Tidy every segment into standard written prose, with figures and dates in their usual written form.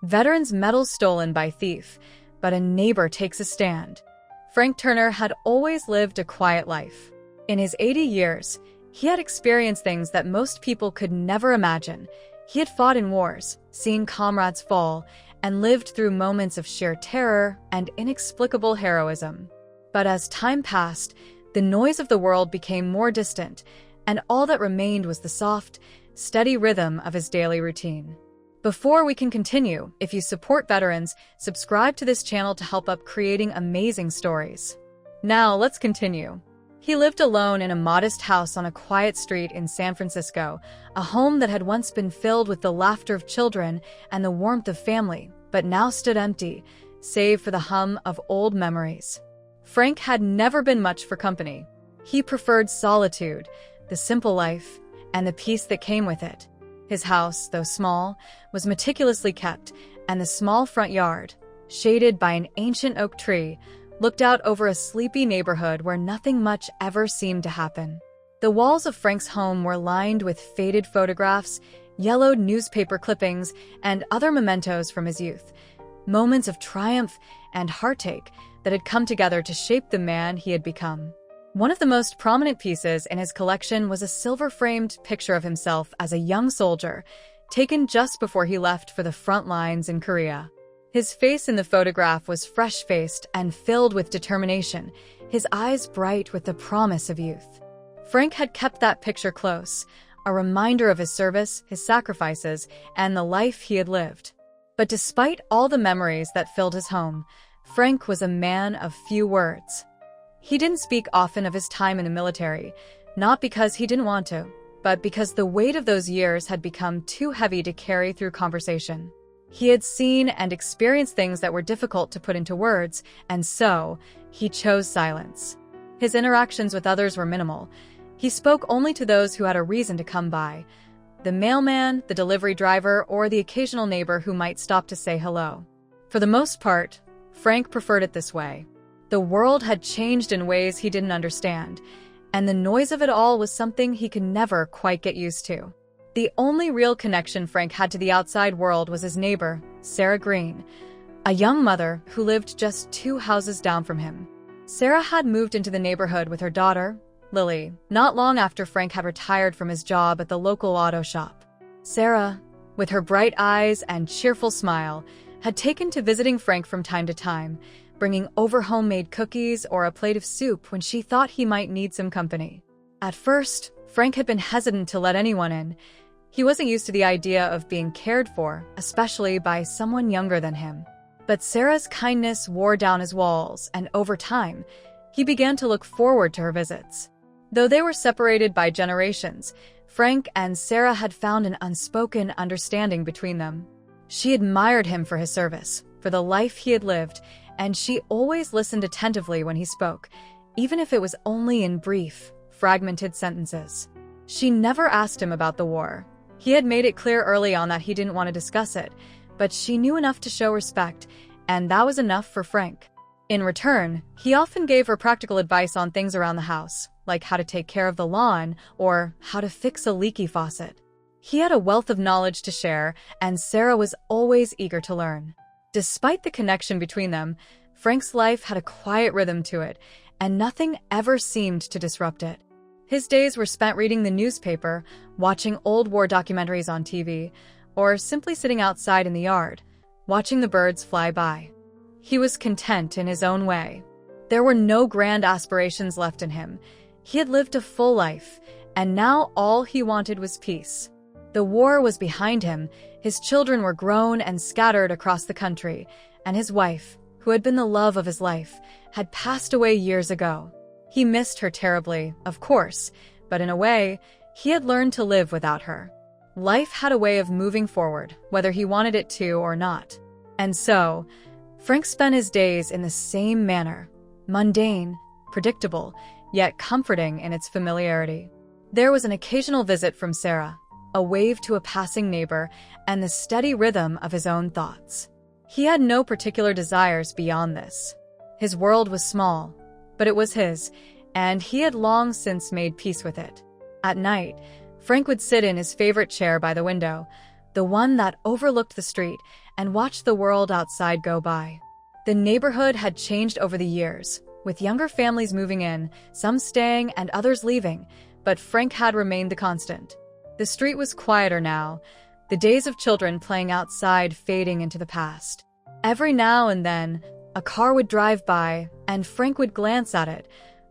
Veterans' medals stolen by thief, but a neighbor takes a stand. Frank Turner had always lived a quiet life. In his 80 years, he had experienced things that most people could never imagine. He had fought in wars, seen comrades fall, and lived through moments of sheer terror and inexplicable heroism. But as time passed, the noise of the world became more distant, and all that remained was the soft, steady rhythm of his daily routine. Before we can continue, if you support veterans, subscribe to this channel to help up creating amazing stories. Now, let's continue. He lived alone in a modest house on a quiet street in San Francisco, a home that had once been filled with the laughter of children and the warmth of family, but now stood empty, save for the hum of old memories. Frank had never been much for company. He preferred solitude, the simple life, and the peace that came with it. His house, though small, was meticulously kept, and the small front yard, shaded by an ancient oak tree, looked out over a sleepy neighborhood where nothing much ever seemed to happen. The walls of Frank's home were lined with faded photographs, yellowed newspaper clippings, and other mementos from his youth, moments of triumph and heartache that had come together to shape the man he had become. One of the most prominent pieces in his collection was a silver-framed picture of himself as a young soldier, taken just before he left for the front lines in Korea. His face in the photograph was fresh-faced and filled with determination, his eyes bright with the promise of youth. Frank had kept that picture close, a reminder of his service, his sacrifices, and the life he had lived. But despite all the memories that filled his home, Frank was a man of few words. He didn't speak often of his time in the military, not because he didn't want to, but because the weight of those years had become too heavy to carry through conversation. He had seen and experienced things that were difficult to put into words, and so he chose silence. His interactions with others were minimal. He spoke only to those who had a reason to come by: the mailman, the delivery driver, or the occasional neighbor who might stop to say hello. For the most part, Frank preferred it this way. The world had changed in ways he didn't understand, and the noise of it all was something he could never quite get used to. The only real connection Frank had to the outside world was his neighbor, Sarah Green, a young mother who lived just 2 houses down from him. Sarah had moved into the neighborhood with her daughter, Lily, not long after Frank had retired from his job at the local auto shop. Sarah, with her bright eyes and cheerful smile, had taken to visiting Frank from time to time, bringing over homemade cookies or a plate of soup when she thought he might need some company. At first, Frank had been hesitant to let anyone in. He wasn't used to the idea of being cared for, especially by someone younger than him. But Sarah's kindness wore down his walls, and over time, he began to look forward to her visits. Though they were separated by generations, Frank and Sarah had found an unspoken understanding between them. She admired him for his service, for the life he had lived, and she always listened attentively when he spoke, even if it was only in brief, fragmented sentences. She never asked him about the war. He had made it clear early on that he didn't want to discuss it, but she knew enough to show respect, and that was enough for Frank. In return, he often gave her practical advice on things around the house, like how to take care of the lawn or how to fix a leaky faucet. He had a wealth of knowledge to share, and Sarah was always eager to learn. Despite the connection between them, Frank's life had a quiet rhythm to it, and nothing ever seemed to disrupt it. His days were spent reading the newspaper, watching old war documentaries on TV, or simply sitting outside in the yard, watching the birds fly by. He was content in his own way. There were no grand aspirations left in him. He had lived a full life, and now all he wanted was peace. The war was behind him, his children were grown and scattered across the country, and his wife, who had been the love of his life, had passed away years ago. He missed her terribly, of course, but in a way, he had learned to live without her. Life had a way of moving forward, whether he wanted it to or not. And so, Frank spent his days in the same manner, mundane, predictable, yet comforting in its familiarity. There was an occasional visit from Sarah, a wave to a passing neighbor, and the steady rhythm of his own thoughts. He had no particular desires beyond this. His world was small, but it was his, and he had long since made peace with it. At night, Frank would sit in his favorite chair by the window, the one that overlooked the street, and watched the world outside go by. The neighborhood had changed over the years, with younger families moving in, some staying and others leaving, but Frank had remained the constant. The street was quieter now, the days of children playing outside fading into the past. Every now and then, a car would drive by, and Frank would glance at it,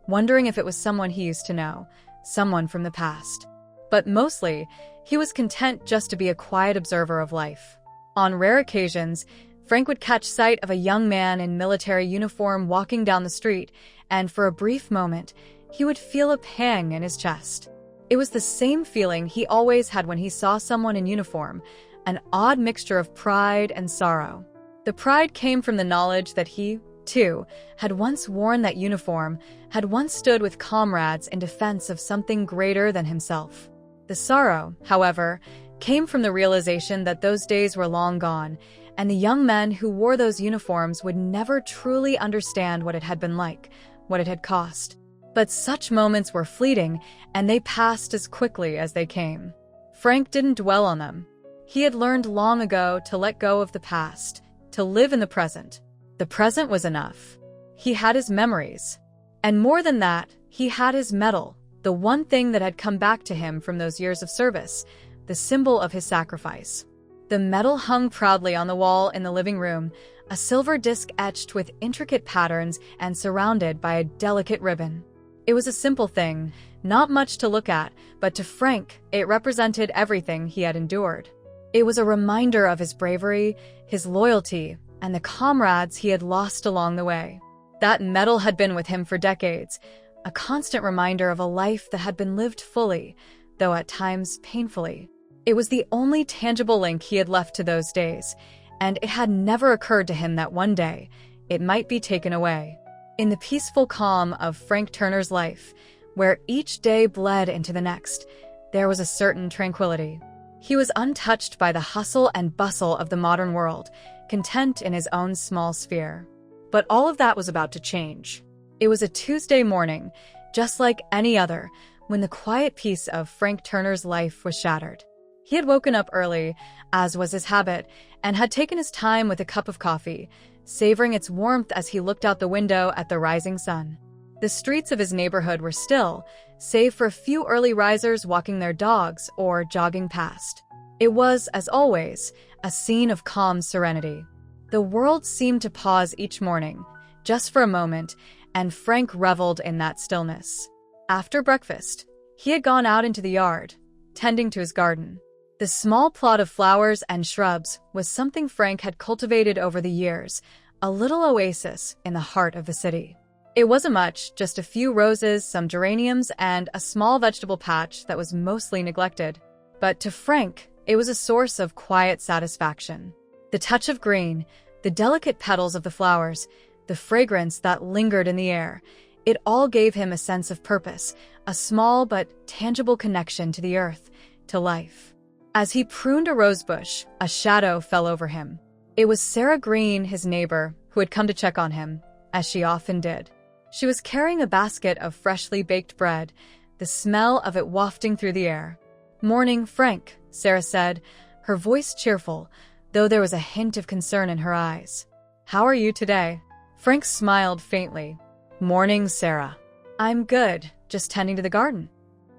wondering if it was someone he used to know, someone from the past. But mostly, he was content just to be a quiet observer of life. On rare occasions, Frank would catch sight of a young man in military uniform walking down the street, and for a brief moment, he would feel a pang in his chest. It was the same feeling he always had when he saw someone in uniform, an odd mixture of pride and sorrow. The pride came from the knowledge that he, too, had once worn that uniform, had once stood with comrades in defense of something greater than himself. The sorrow, however, came from the realization that those days were long gone, and the young men who wore those uniforms would never truly understand what it had been like, what it had cost. But such moments were fleeting, and they passed as quickly as they came. Frank didn't dwell on them. He had learned long ago to let go of the past, to live in the present. The present was enough. He had his memories. And more than that, he had his medal, the one thing that had come back to him from those years of service, the symbol of his sacrifice. The medal hung proudly on the wall in the living room, a silver disc etched with intricate patterns and surrounded by a delicate ribbon. It was a simple thing, not much to look at, but to Frank, it represented everything he had endured. It was a reminder of his bravery, his loyalty, and the comrades he had lost along the way. That medal had been with him for decades, a constant reminder of a life that had been lived fully, though at times painfully. It was the only tangible link he had left to those days, and it had never occurred to him that one day it might be taken away. In the peaceful calm of Frank Turner's life, where each day bled into the next, there was a certain tranquility. He was untouched by the hustle and bustle of the modern world, content in his own small sphere. But all of that was about to change. It was a Tuesday morning, just like any other, when the quiet peace of Frank Turner's life was shattered. He had woken up early, as was his habit, and had taken his time with a cup of coffee, savoring its warmth as he looked out the window at the rising sun. The streets of his neighborhood were still, save for a few early risers walking their dogs or jogging past. It was, as always, a scene of calm serenity. The world seemed to pause each morning, just for a moment, and Frank reveled in that stillness. After breakfast, he had gone out into the yard, tending to his garden. The small plot of flowers and shrubs was something Frank had cultivated over the years, a little oasis in the heart of the city. It wasn't much, just a few roses, some geraniums, and a small vegetable patch that was mostly neglected. But to Frank, it was a source of quiet satisfaction. The touch of green, the delicate petals of the flowers, the fragrance that lingered in the air, it all gave him a sense of purpose, a small but tangible connection to the earth, to life. As he pruned a rosebush, a shadow fell over him. It was Sarah Green, his neighbor, who had come to check on him, as she often did. She was carrying a basket of freshly baked bread, the smell of it wafting through the air. "Morning, Frank," Sarah said, her voice cheerful, though there was a hint of concern in her eyes. "How are you today?" Frank smiled faintly. "Morning, Sarah. I'm good, just tending to the garden."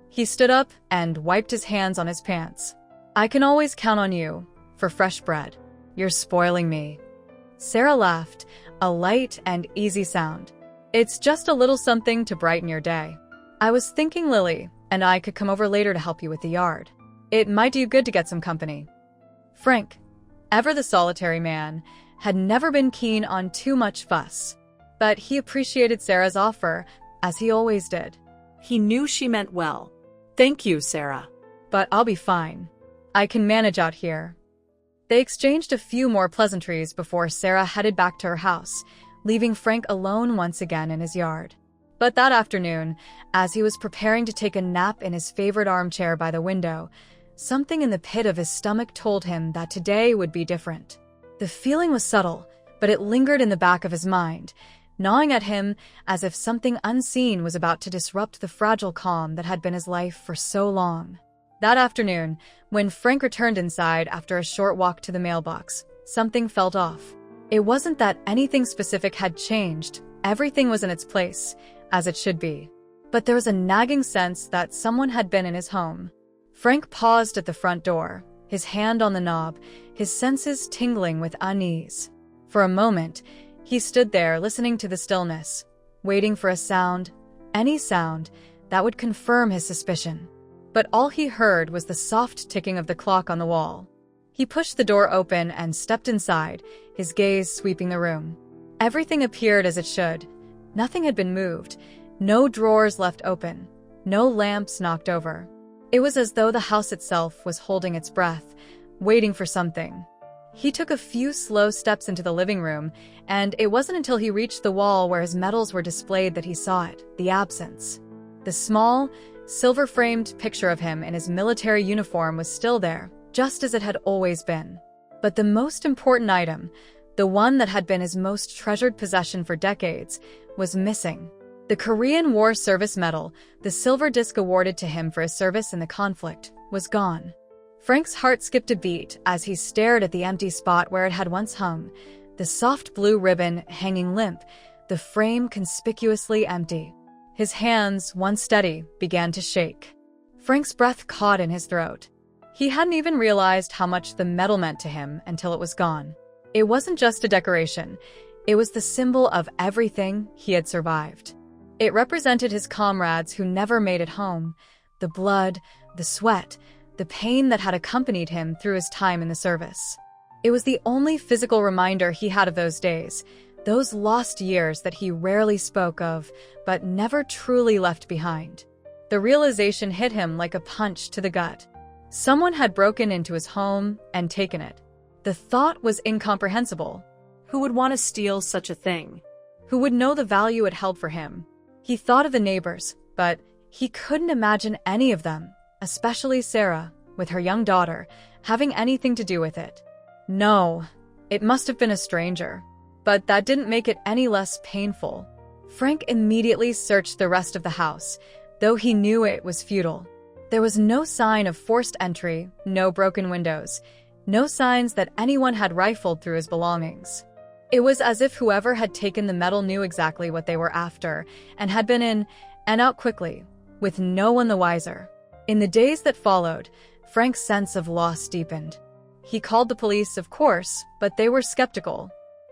He stood up and wiped his hands on his pants. "I can always count on you for fresh bread. You're spoiling me." Sarah laughed, a light and easy sound. "It's just a little something to brighten your day. I was thinking Lily and I could come over later to help you with the yard. It might do you good to get some company." Frank, ever the solitary man, had never been keen on too much fuss, but he appreciated Sarah's offer, as he always did. He knew she meant well. "Thank you, Sarah. "But I'll be fine. I can manage out here." They exchanged a few more pleasantries before Sarah headed back to her house, leaving Frank alone once again in his yard. But that afternoon, as he was preparing to take a nap in his favorite armchair by the window, something in the pit of his stomach told him that today would be different. The feeling was subtle, but it lingered in the back of his mind, gnawing at him as if something unseen was about to disrupt the fragile calm that had been his life for so long. That afternoon, when Frank returned inside after a short walk to the mailbox, something felt off. It wasn't that anything specific had changed, everything was in its place, as it should be. But there was a nagging sense that someone had been in his home. Frank paused at the front door, his hand on the knob, his senses tingling with unease. For a moment, he stood there listening to the stillness, waiting for a sound, any sound, that would confirm his suspicion. But all he heard was the soft ticking of the clock on the wall. He pushed the door open and stepped inside, his gaze sweeping the room. Everything appeared as it should. Nothing had been moved, no drawers left open, no lamps knocked over. It was as though the house itself was holding its breath, waiting for something. He took a few slow steps into the living room, and it wasn't until he reached the wall where his medals were displayed that he saw it, the absence. The small, silver-framed picture of him in his military uniform was still there, just as it had always been. But the most important item, the one that had been his most treasured possession for decades, was missing. The Korean War Service Medal, the silver disc awarded to him for his service in the conflict, was gone. Frank's heart skipped a beat as he stared at the empty spot where it had once hung, the soft blue ribbon hanging limp, the frame conspicuously empty. His hands, once steady, began to shake. Frank's breath caught in his throat. He hadn't even realized how much the medal meant to him until it was gone. It wasn't just a decoration. It was the symbol of everything he had survived. It represented his comrades who never made it home, the blood, the sweat, the pain that had accompanied him through his time in the service. It was the only physical reminder he had of those days, those lost years that he rarely spoke of, but never truly left behind. The realization hit him like a punch to the gut. Someone had broken into his home and taken it. The thought was incomprehensible. Who would want to steal such a thing? Who would know the value it held for him? He thought of the neighbors, but he couldn't imagine any of them, especially Sarah, with her young daughter, having anything to do with it. No, it must have been a stranger. But that didn't make it any less painful. Frank immediately searched the rest of the house, though he knew it was futile. There was no sign of forced entry, no broken windows, no signs that anyone had rifled through his belongings. It was as if whoever had taken the medal knew exactly what they were after and had been in and out quickly, with no one the wiser. In the days that followed, Frank's sense of loss deepened. He called the police, of course, but they were skeptical.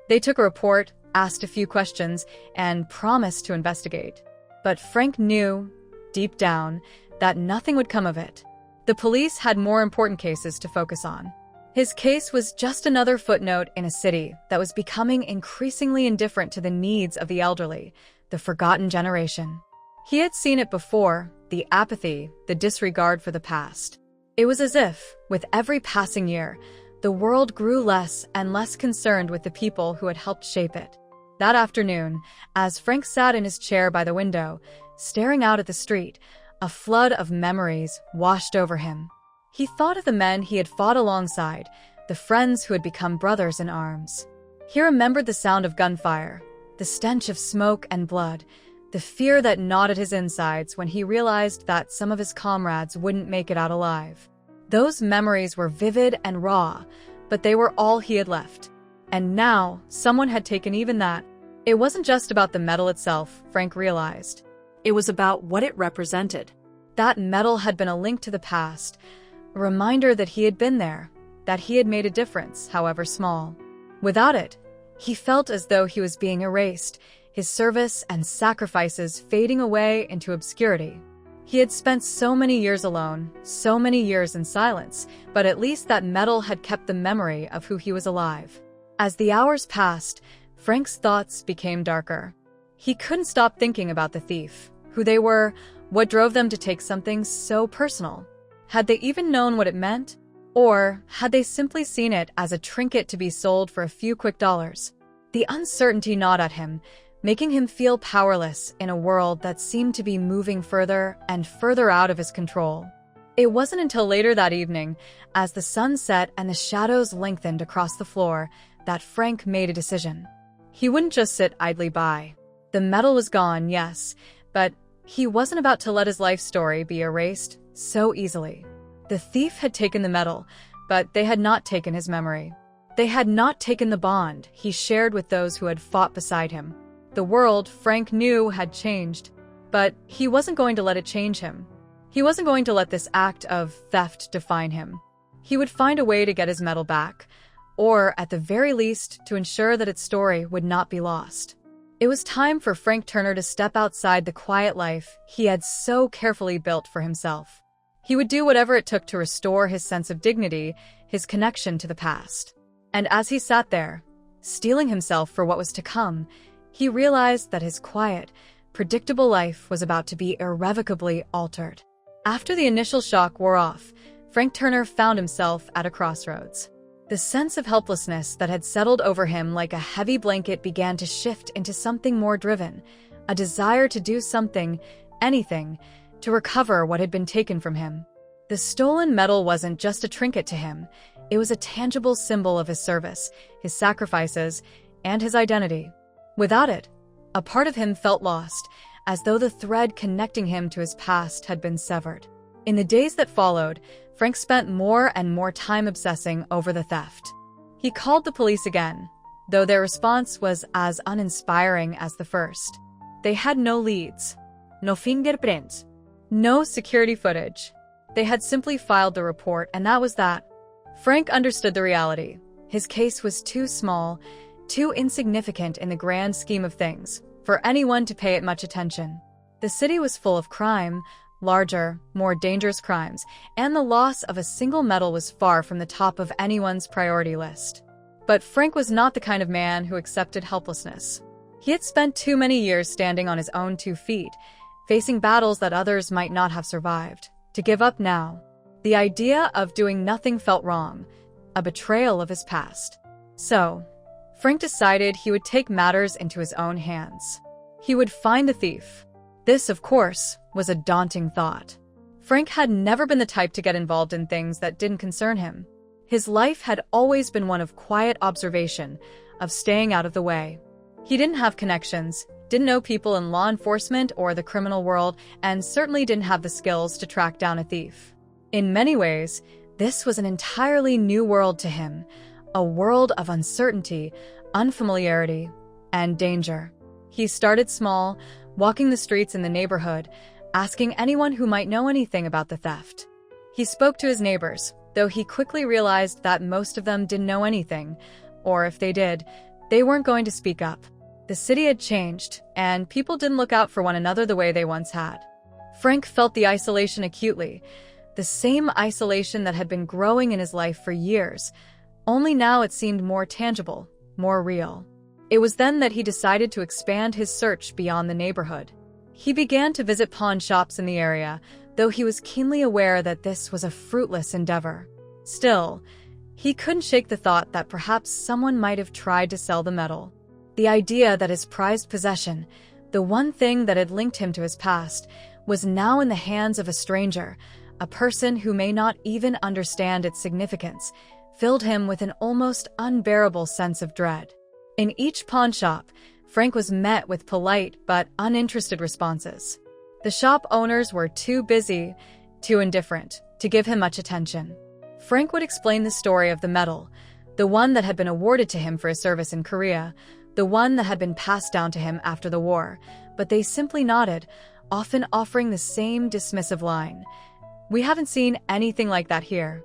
They took a report, asked a few questions, and promised to investigate. But Frank knew, deep down, that nothing would come of it. The police had more important cases to focus on. His case was just another footnote in a city that was becoming increasingly indifferent to the needs of the elderly, the forgotten generation. He had seen it before, the apathy, the disregard for the past. It was as if, with every passing year, the world grew less and less concerned with the people who had helped shape it. That afternoon, as Frank sat in his chair by the window, staring out at the street, a flood of memories washed over him. He thought of the men he had fought alongside, the friends who had become brothers in arms. He remembered the sound of gunfire, the stench of smoke and blood, the fear that gnawed at his insides when he realized that some of his comrades wouldn't make it out alive. Those memories were vivid and raw, but they were all he had left. And now, someone had taken even that. It wasn't just about the medal itself, Frank realized. It was about what it represented. That medal had been a link to the past, a reminder that he had been there, that he had made a difference, however small. Without it, he felt as though he was being erased, his service and sacrifices fading away into obscurity. He had spent so many years alone, so many years in silence, but at least that medal had kept the memory of who he was alive. As the hours passed, Frank's thoughts became darker. He couldn't stop thinking about the thief, who they were, what drove them to take something so personal. Had they even known what it meant? Or had they simply seen it as a trinket to be sold for a few quick dollars? The uncertainty gnawed at him, making him feel powerless in a world that seemed to be moving further and further out of his control. It wasn't until later that evening, as the sun set and the shadows lengthened across the floor, that Frank made a decision. He wouldn't just sit idly by. The medal was gone, yes, but he wasn't about to let his life story be erased so easily. The thief had taken the medal, but they had not taken his memory. They had not taken the bond he shared with those who had fought beside him. The world, Frank knew, had changed, but he wasn't going to let it change him. He wasn't going to let this act of theft define him. He would find a way to get his medal back, or, at the very least, to ensure that its story would not be lost. It was time for Frank Turner to step outside the quiet life he had so carefully built for himself. He would do whatever it took to restore his sense of dignity, his connection to the past. And as he sat there, steeling himself for what was to come, he realized that his quiet, predictable life was about to be irrevocably altered. After the initial shock wore off, Frank Turner found himself at a crossroads. The sense of helplessness that had settled over him like a heavy blanket began to shift into something more driven, a desire to do something, anything, to recover what had been taken from him. The stolen medal wasn't just a trinket to him, it was a tangible symbol of his service, his sacrifices, and his identity. Without it, a part of him felt lost, as though the thread connecting him to his past had been severed. In the days that followed, Frank spent more and more time obsessing over the theft. He called the police again, though their response was as uninspiring as the first. They had no leads, no fingerprints, no security footage. They had simply filed the report, and that was that. Frank understood the reality. His case was too small, too insignificant in the grand scheme of things, for anyone to pay it much attention. The city was full of crime, larger, more dangerous crimes, and the loss of a single medal was far from the top of anyone's priority list. But Frank was not the kind of man who accepted helplessness. He had spent too many years standing on his own 2 feet, facing battles that others might not have survived, to give up now. The idea of doing nothing felt wrong, a betrayal of his past. So, Frank decided he would take matters into his own hands. He would find the thief. This, of course, was a daunting thought. Frank had never been the type to get involved in things that didn't concern him. His life had always been one of quiet observation, of staying out of the way. He didn't have connections, didn't know people in law enforcement or the criminal world, and certainly didn't have the skills to track down a thief. In many ways, this was an entirely new world to him, a world of uncertainty, unfamiliarity, and danger. He started small, walking the streets in the neighborhood, asking anyone who might know anything about the theft. He spoke to his neighbors, though he quickly realized that most of them didn't know anything, or if they did, they weren't going to speak up. The city had changed, and people didn't look out for one another the way they once had. Frank felt the isolation acutely, the same isolation that had been growing in his life for years, only now it seemed more tangible, more real. It was then that he decided to expand his search beyond the neighborhood. He began to visit pawn shops in the area, though he was keenly aware that this was a fruitless endeavor. Still, he couldn't shake the thought that perhaps someone might have tried to sell the medal. The idea that his prized possession, the one thing that had linked him to his past, was now in the hands of a stranger, a person who may not even understand its significance, filled him with an almost unbearable sense of dread. In each pawn shop, Frank was met with polite but uninterested responses. The shop owners were too busy, too indifferent, to give him much attention. Frank would explain the story of the medal, the one that had been awarded to him for his service in Korea, the one that had been passed down to him after the war, but they simply nodded, often offering the same dismissive line. "We haven't seen anything like that here."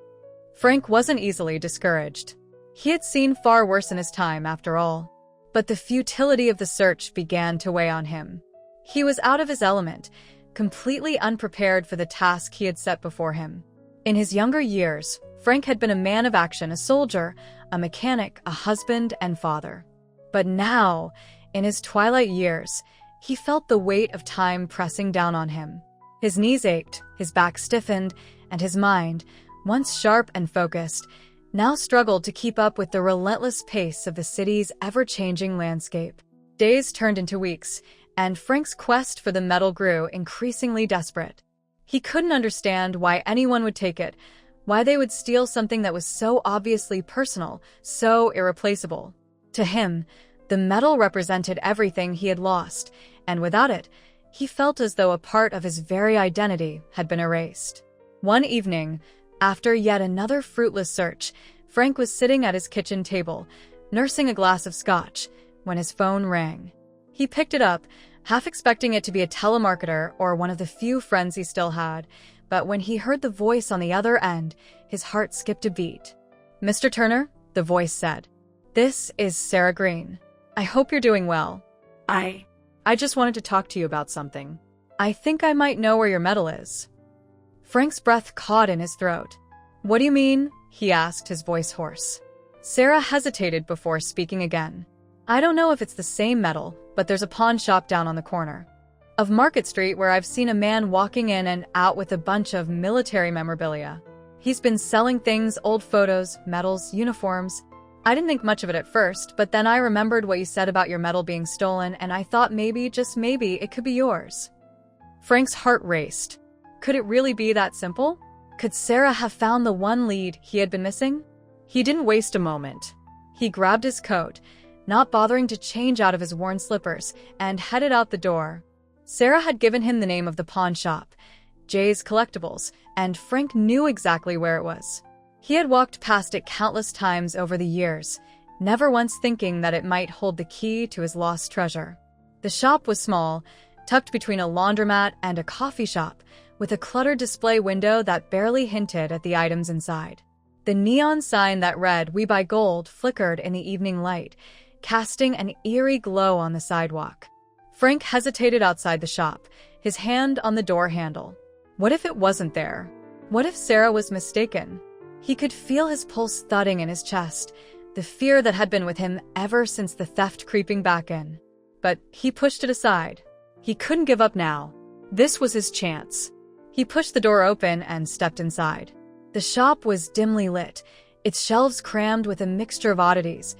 Frank wasn't easily discouraged. He had seen far worse in his time, after all. But the futility of the search began to weigh on him. He was out of his element, completely unprepared for the task he had set before him. In his younger years, Frank had been a man of action, a soldier, a mechanic, a husband and father. But now, in his twilight years, he felt the weight of time pressing down on him. His knees ached, his back stiffened, and his mind, once sharp and focused, now struggled to keep up with the relentless pace of the city's ever-changing landscape. Days turned into weeks, and Frank's quest for the medal grew increasingly desperate. He couldn't understand why anyone would take it, why they would steal something that was so obviously personal, so irreplaceable. To him, the medal represented everything he had lost, and without it, he felt as though a part of his very identity had been erased. One evening, after yet another fruitless search, Frank was sitting at his kitchen table, nursing a glass of scotch, when his phone rang. He picked it up, half expecting it to be a telemarketer or one of the few friends he still had, but when he heard the voice on the other end, his heart skipped a beat. "Mr. Turner," the voice said. "This is Sarah Green. I hope you're doing well. I just wanted to talk to you about something. I think I might know where your medal is." Frank's breath caught in his throat. "What do you mean?" he asked, his voice hoarse. Sarah hesitated before speaking again. "I don't know if it's the same medal, but there's a pawn shop down on the corner of Market Street where I've seen a man walking in and out with a bunch of military memorabilia. He's been selling things, old photos, medals, uniforms. I didn't think much of it at first, but then I remembered what you said about your medal being stolen, and I thought maybe, just maybe, it could be yours." Frank's heart raced. Could it really be that simple? Could Sarah have found the one lead he had been missing? He didn't waste a moment. He grabbed his coat, not bothering to change out of his worn slippers, and headed out the door. Sarah had given him the name of the pawn shop, Jay's Collectibles, and Frank knew exactly where it was. He had walked past it countless times over the years, never once thinking that it might hold the key to his lost treasure. The shop was small, tucked between a laundromat and a coffee shop, with a cluttered display window that barely hinted at the items inside. The neon sign that read "We Buy Gold" flickered in the evening light, casting an eerie glow on the sidewalk. Frank hesitated outside the shop, his hand on the door handle. What if it wasn't there? What if Sarah was mistaken? He could feel his pulse thudding in his chest, the fear that had been with him ever since the theft creeping back in. But he pushed it aside. He couldn't give up now. This was his chance. He pushed the door open and stepped inside. The shop was dimly lit, its shelves crammed with a mixture of oddities: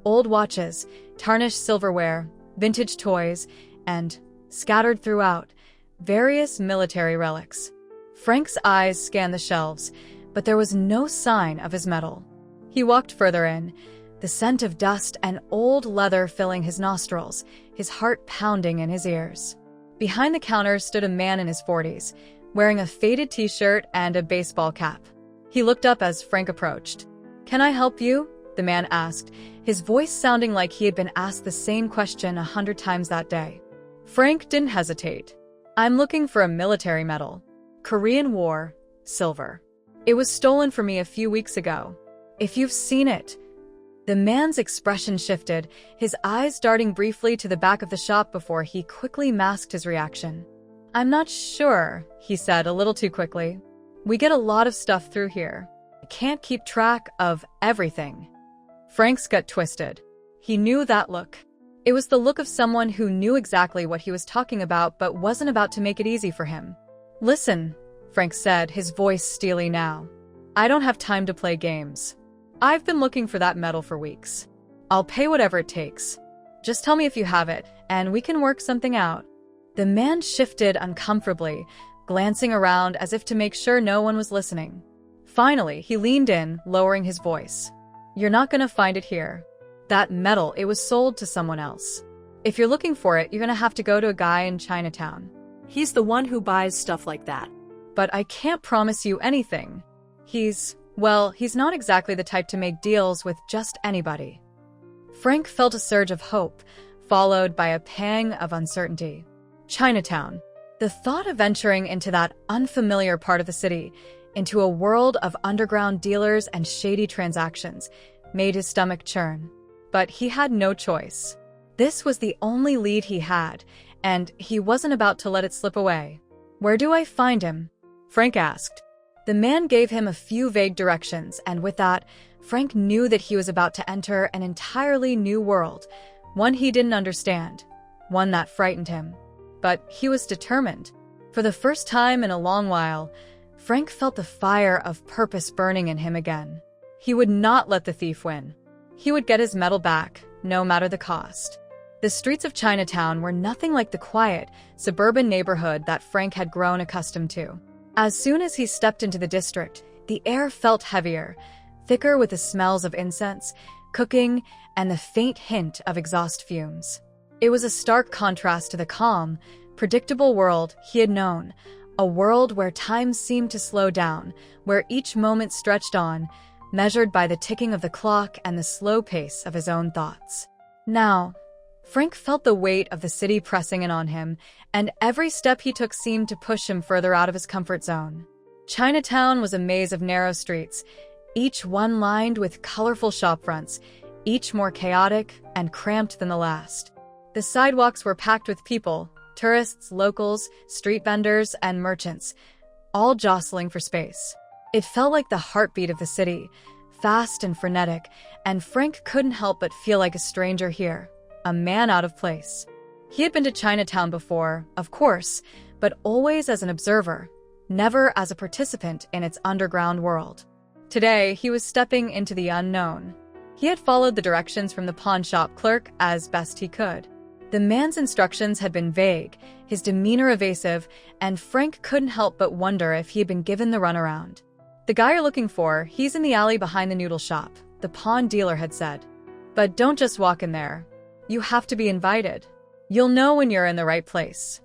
old watches, tarnished silverware, vintage toys, and, scattered throughout, various military relics. Frank's eyes scanned the shelves, but there was no sign of his medal. He walked further in, the scent of dust and old leather filling his nostrils, his heart pounding in his ears. Behind the counter stood a man in his 40s, wearing a faded t-shirt and a baseball cap. He looked up as Frank approached. "Can I help you?" the man asked, his voice sounding like he had been asked the same question 100 times that day. Frank didn't hesitate. "I'm looking for a military medal. Korean War, silver. It was stolen from me a few weeks ago. If you've seen it." The man's expression shifted, his eyes darting briefly to the back of the shop before he quickly masked his reaction. "I'm not sure," he said a little too quickly. "We get a lot of stuff through here. I can't keep track of everything." Frank's gut twisted. He knew that look. It was the look of someone who knew exactly what he was talking about but wasn't about to make it easy for him. "Listen," Frank said, his voice steely now. "I don't have time to play games. I've been looking for that medal for weeks. I'll pay whatever it takes. Just tell me if you have it, and we can work something out." The man shifted uncomfortably, glancing around as if to make sure no one was listening. Finally, he leaned in, lowering his voice. "You're not gonna find it here. That medal, it was sold to someone else. If you're looking for it, you're gonna have to go to a guy in Chinatown. He's the one who buys stuff like that. But I can't promise you anything. He's not exactly the type to make deals with just anybody." Frank felt a surge of hope, followed by a pang of uncertainty. Chinatown. The thought of venturing into that unfamiliar part of the city, into a world of underground dealers and shady transactions, made his stomach churn. But he had no choice. This was the only lead he had, and he wasn't about to let it slip away. "Where do I find him?" Frank asked. The man gave him a few vague directions, and with that, Frank knew that he was about to enter an entirely new world, one he didn't understand, one that frightened him. But he was determined. For the first time in a long while, Frank felt the fire of purpose burning in him again. He would not let the thief win. He would get his medal back, no matter the cost. The streets of Chinatown were nothing like the quiet, suburban neighborhood that Frank had grown accustomed to. As soon as he stepped into the district, the air felt heavier, thicker with the smells of incense, cooking, and the faint hint of exhaust fumes. It was a stark contrast to the calm, predictable world he had known, a world where time seemed to slow down, where each moment stretched on, measured by the ticking of the clock and the slow pace of his own thoughts. Now, Frank felt the weight of the city pressing in on him, and every step he took seemed to push him further out of his comfort zone. Chinatown was a maze of narrow streets, each one lined with colorful shopfronts, each more chaotic and cramped than the last. The sidewalks were packed with people, tourists, locals, street vendors, and merchants, all jostling for space. It felt like the heartbeat of the city, fast and frenetic, and Frank couldn't help but feel like a stranger here, a man out of place. He had been to Chinatown before, of course, but always as an observer, never as a participant in its underground world. Today, he was stepping into the unknown. He had followed the directions from the pawn shop clerk as best he could. The man's instructions had been vague, his demeanor evasive, and Frank couldn't help but wonder if he had been given the runaround. "The guy you're looking for, he's in the alley behind the noodle shop," the pawn dealer had said. "But don't just walk in there. You have to be invited. You'll know when you're in the right place."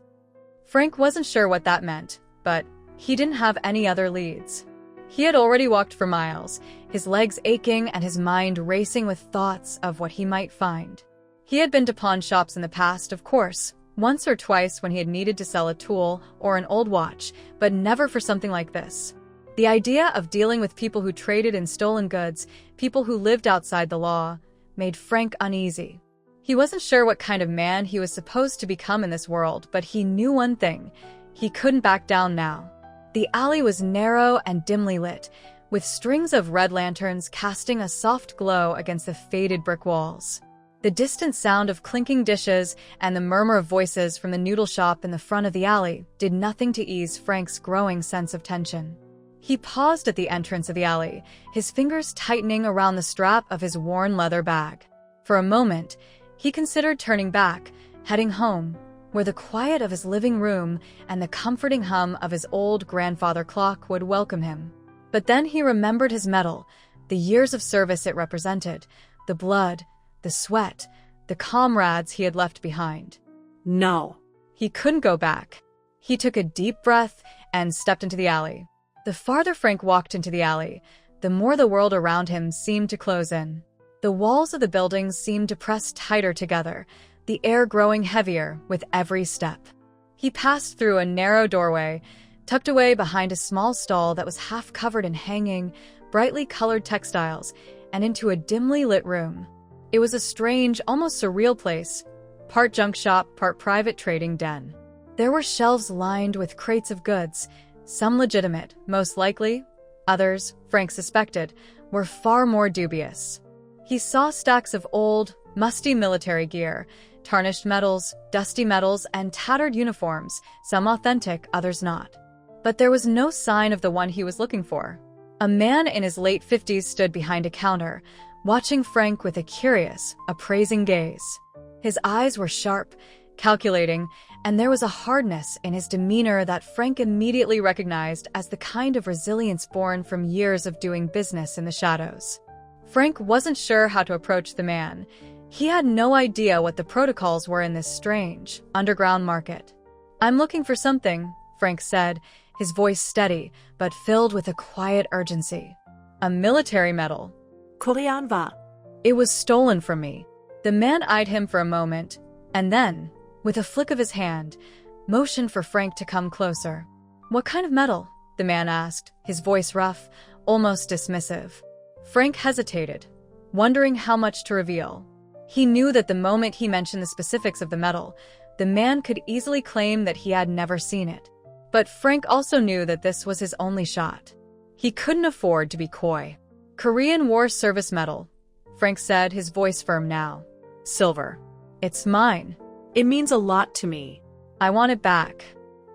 Frank wasn't sure what that meant, but he didn't have any other leads. He had already walked for miles, his legs aching and his mind racing with thoughts of what he might find. He had been to pawn shops in the past, of course, once or twice when he had needed to sell a tool or an old watch, but never for something like this. The idea of dealing with people who traded in stolen goods, people who lived outside the law, made Frank uneasy. He wasn't sure what kind of man he was supposed to become in this world, but he knew one thing: he couldn't back down now. The alley was narrow and dimly lit, with strings of red lanterns casting a soft glow against the faded brick walls. The distant sound of clinking dishes and the murmur of voices from the noodle shop in the front of the alley did nothing to ease Frank's growing sense of tension. He paused at the entrance of the alley, his fingers tightening around the strap of his worn leather bag. For a moment, he considered turning back, heading home, where the quiet of his living room and the comforting hum of his old grandfather clock would welcome him. But then he remembered his medal, the years of service it represented, the blood, the sweat, the comrades he had left behind. No. He couldn't go back. He took a deep breath and stepped into the alley. The farther Frank walked into the alley, the more the world around him seemed to close in. The walls of the buildings seemed to press tighter together, the air growing heavier with every step. He passed through a narrow doorway, tucked away behind a small stall that was half covered in hanging, brightly colored textiles, and into a dimly lit room. It was a strange, almost surreal place, part junk shop, part private trading den. There were shelves lined with crates of goods, some legitimate, most likely. Others, Frank suspected, were far more dubious. He saw stacks of old, musty military gear, tarnished metals, dusty metals, and tattered uniforms, some authentic, others not. But there was no sign of the one he was looking for. A man in his late 50s stood behind a counter, watching Frank with a curious, appraising gaze. His eyes were sharp, calculating, and there was a hardness in his demeanor that Frank immediately recognized as the kind of resilience born from years of doing business in the shadows. Frank wasn't sure how to approach the man. He had no idea what the protocols were in this strange, underground market. "I'm looking for something," Frank said, his voice steady, but filled with a quiet urgency. "A military medal." Korean va. "It was stolen from me." The man eyed him for a moment, and then, with a flick of his hand, motioned for Frank to come closer. "What kind of medal?" the man asked, his voice rough, almost dismissive. Frank hesitated, wondering how much to reveal. He knew that the moment he mentioned the specifics of the medal, the man could easily claim that he had never seen it. But Frank also knew that this was his only shot. He couldn't afford to be coy. "Korean War Service Medal," Frank said, his voice firm now. "Silver. It's mine. It means a lot to me. I want it back."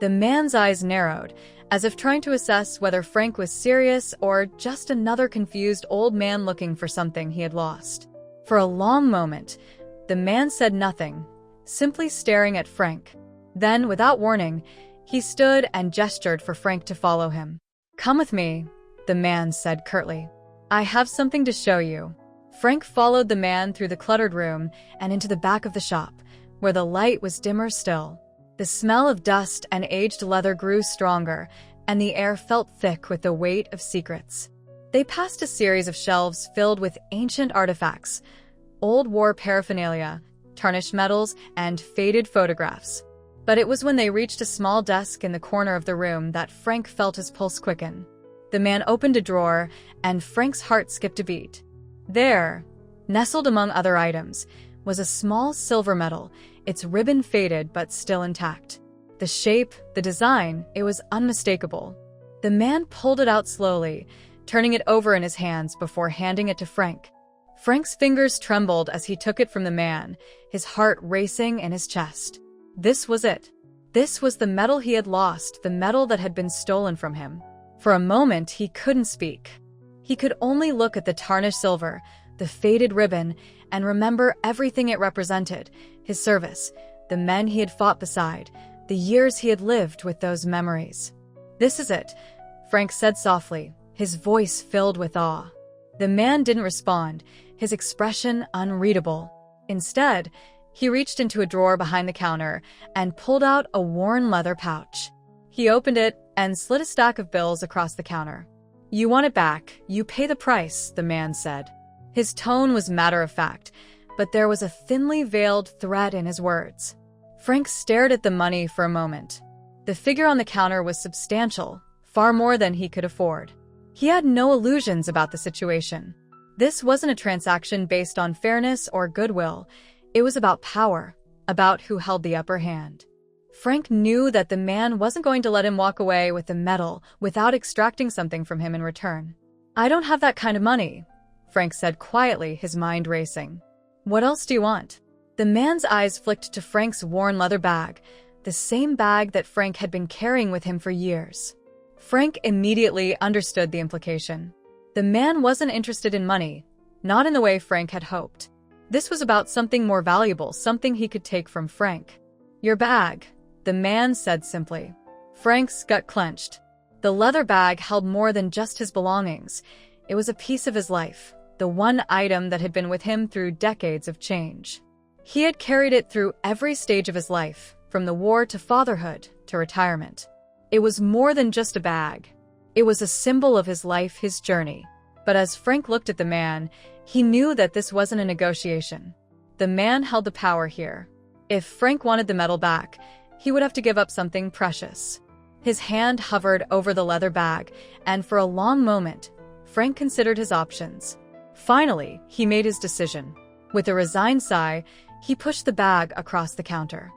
The man's eyes narrowed, as if trying to assess whether Frank was serious or just another confused old man looking for something he had lost. For a long moment, the man said nothing, simply staring at Frank. Then, without warning, he stood and gestured for Frank to follow him. "Come with me," the man said curtly. "I have something to show you." Frank followed the man through the cluttered room and into the back of the shop, where the light was dimmer still. The smell of dust and aged leather grew stronger, and the air felt thick with the weight of secrets. They passed a series of shelves filled with ancient artifacts, old war paraphernalia, tarnished medals, and faded photographs. But it was when they reached a small desk in the corner of the room that Frank felt his pulse quicken. The man opened a drawer, and Frank's heart skipped a beat. There, nestled among other items, was a small silver medal, its ribbon faded but still intact. The shape, the design, it was unmistakable. The man pulled it out slowly, turning it over in his hands before handing it to Frank. Frank's fingers trembled as he took it from the man, his heart racing in his chest. This was it. This was the medal he had lost, the medal that had been stolen from him. For a moment, he couldn't speak. He could only look at the tarnished silver, the faded ribbon, and remember everything it represented: his service, the men he had fought beside, the years he had lived with those memories. "This is it," Frank said softly, his voice filled with awe. The man didn't respond, his expression unreadable. Instead, he reached into a drawer behind the counter and pulled out a worn leather pouch. He opened it and slid a stack of bills across the counter. "You want it back, you pay the price," the man said. His tone was matter-of-fact, but there was a thinly veiled threat in his words. Frank stared at the money for a moment. The figure on the counter was substantial, far more than he could afford. He had no illusions about the situation. This wasn't a transaction based on fairness or goodwill. It was about power, about who held the upper hand. Frank knew that the man wasn't going to let him walk away with the medal without extracting something from him in return. "I don't have that kind of money," Frank said quietly, his mind racing. "What else do you want?" The man's eyes flicked to Frank's worn leather bag, the same bag that Frank had been carrying with him for years. Frank immediately understood the implication. The man wasn't interested in money, not in the way Frank had hoped. This was about something more valuable, something he could take from Frank. "Your bag," the man said simply. Frank's gut clenched. The leather bag held more than just his belongings. It was a piece of his life, the one item that had been with him through decades of change. He had carried it through every stage of his life, from the war to fatherhood to retirement. It was more than just a bag. It was a symbol of his life, his journey. But as Frank looked at the man, he knew that this wasn't a negotiation. The man held the power here. If Frank wanted the medal back, he would have to give up something precious. His hand hovered over the leather bag, and for a long moment, Frank considered his options. Finally, he made his decision. With a resigned sigh, he pushed the bag across the counter.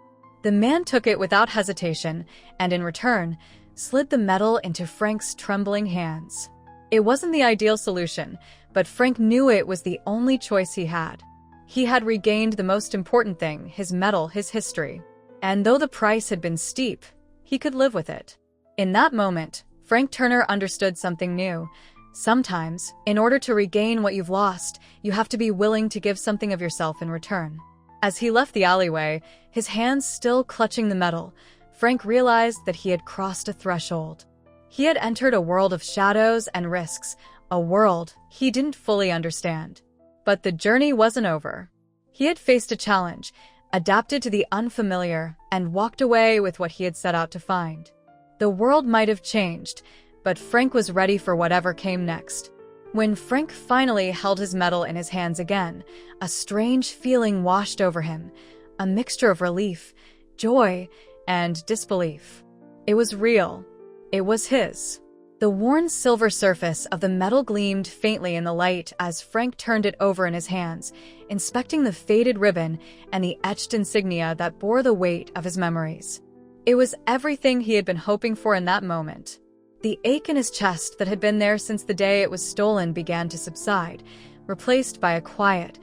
The man took it without hesitation, and in return, slid the medal into Frank's trembling hands. It wasn't the ideal solution, but Frank knew it was the only choice he had. He had regained the most important thing, his medal, his history. And though the price had been steep, he could live with it. In that moment, Frank Turner understood something new. Sometimes, in order to regain what you've lost, you have to be willing to give something of yourself in return. As he left the alleyway, his hands still clutching the medal, Frank realized that he had crossed a threshold. He had entered a world of shadows and risks, a world he didn't fully understand. But the journey wasn't over. He had faced a challenge, adapted to the unfamiliar, and walked away with what he had set out to find. The world might have changed, but Frank was ready for whatever came next. When Frank finally held his medal in his hands again, a strange feeling washed over him, a mixture of relief, joy, and disbelief. It was real. It was his. The worn silver surface of the medal gleamed faintly in the light as Frank turned it over in his hands, inspecting the faded ribbon and the etched insignia that bore the weight of his memories. It was everything he had been hoping for in that moment. The ache in his chest that had been there since the day it was stolen began to subside, replaced by a quiet,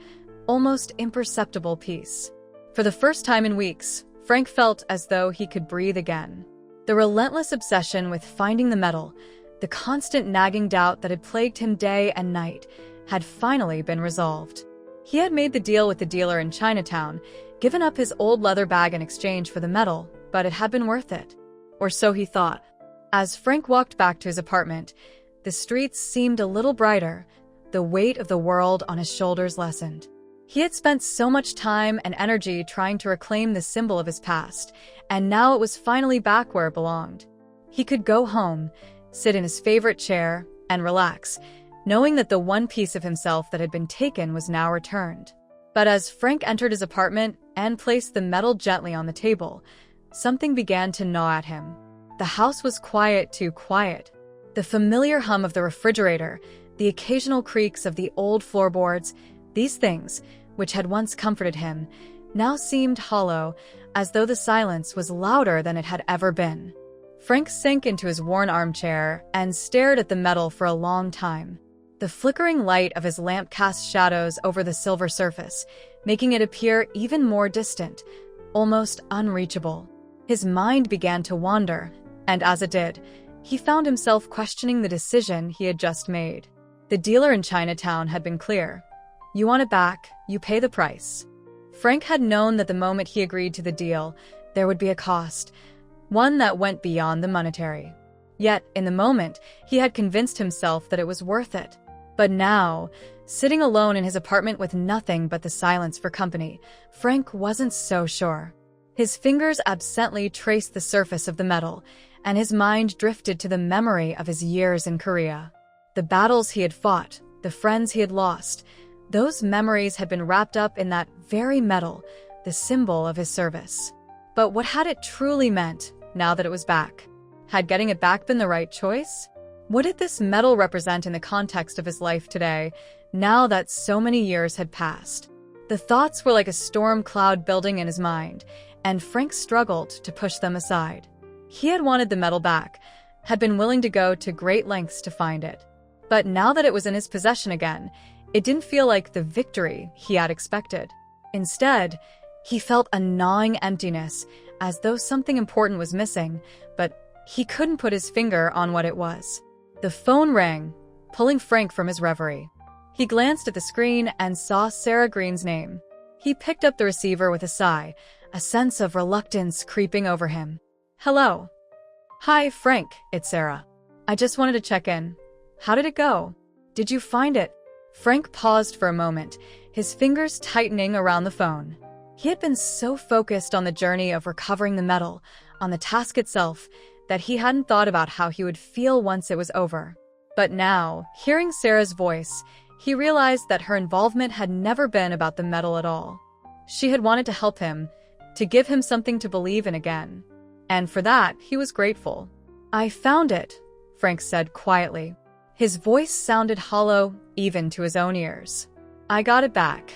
almost imperceptible peace. For the first time in weeks, Frank felt as though he could breathe again. The relentless obsession with finding the medal, the constant nagging doubt that had plagued him day and night, had finally been resolved. He had made the deal with the dealer in Chinatown, given up his old leather bag in exchange for the medal, but it had been worth it. Or so he thought. As Frank walked back to his apartment, the streets seemed a little brighter, the weight of the world on his shoulders lessened. He had spent so much time and energy trying to reclaim the symbol of his past, and now it was finally back where it belonged. He could go home, sit in his favorite chair, and relax, knowing that the one piece of himself that had been taken was now returned. But as Frank entered his apartment and placed the medal gently on the table, something began to gnaw at him. The house was quiet, too quiet. The familiar hum of the refrigerator, the occasional creaks of the old floorboards, these things, which had once comforted him, now seemed hollow, as though the silence was louder than it had ever been. Frank sank into his worn armchair and stared at the medal for a long time. The flickering light of his lamp cast shadows over the silver surface, making it appear even more distant, almost unreachable. His mind began to wander, and as it did, he found himself questioning the decision he had just made. The dealer in Chinatown had been clear. You want it back, you pay the price. Frank had known that the moment he agreed to the deal, there would be a cost, one that went beyond the monetary. Yet, in the moment, he had convinced himself that it was worth it. But now, sitting alone in his apartment with nothing but the silence for company, Frank wasn't so sure. His fingers absently traced the surface of the medal, and his mind drifted to the memory of his years in Korea. The battles he had fought, the friends he had lost, those memories had been wrapped up in that very medal, the symbol of his service. But what had it truly meant, now that it was back? Had getting it back been the right choice? What did this medal represent in the context of his life today, now that so many years had passed? The thoughts were like a storm cloud building in his mind, and Frank struggled to push them aside. He had wanted the medal back, had been willing to go to great lengths to find it. But now that it was in his possession again, it didn't feel like the victory he had expected. Instead, he felt a gnawing emptiness, as though something important was missing, but he couldn't put his finger on what it was. The phone rang, pulling Frank from his reverie. He glanced at the screen and saw Sarah Green's name. He picked up the receiver with a sigh, a sense of reluctance creeping over him. Hello. Hi, Frank, it's Sarah. I just wanted to check in. How did it go? Did you find it? Frank paused for a moment, his fingers tightening around the phone. He had been so focused on the journey of recovering the medal, on the task itself, that he hadn't thought about how he would feel once it was over. But now, hearing Sarah's voice, he realized that her involvement had never been about the medal at all. She had wanted to help him, to give him something to believe in again. And for that, he was grateful. I found it, Frank said quietly. His voice sounded hollow, even to his own ears. I got it back.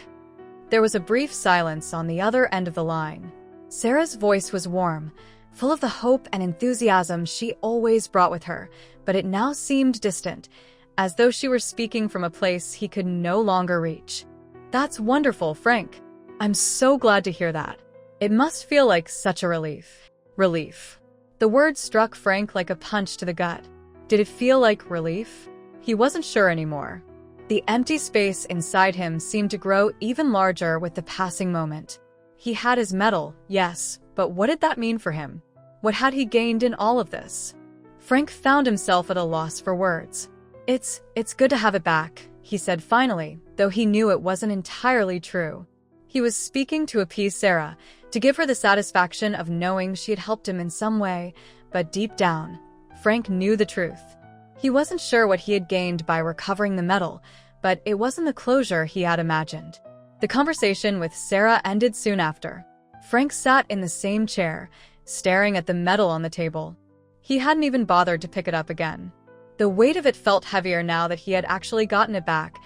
There was a brief silence on the other end of the line. Sarah's voice was warm, full of the hope and enthusiasm she always brought with her, but it now seemed distant, as though she were speaking from a place he could no longer reach. That's wonderful, Frank. I'm so glad to hear that. It must feel like such a relief. Relief. The word struck Frank like a punch to the gut. Did it feel like relief? He wasn't sure anymore. The empty space inside him seemed to grow even larger with the passing moment. He had his medal, yes, but what did that mean for him? What had he gained in all of this? Frank found himself at a loss for words. It's good to have it back, he said finally, though he knew it wasn't entirely true. He was speaking to appease Sarah, to give her the satisfaction of knowing she had helped him in some way, but deep down, Frank knew the truth. He wasn't sure what he had gained by recovering the medal, but it wasn't the closure he had imagined. The conversation with Sarah ended soon after. Frank sat in the same chair, staring at the medal on the table. He hadn't even bothered to pick it up again. The weight of it felt heavier now that he had actually gotten it back,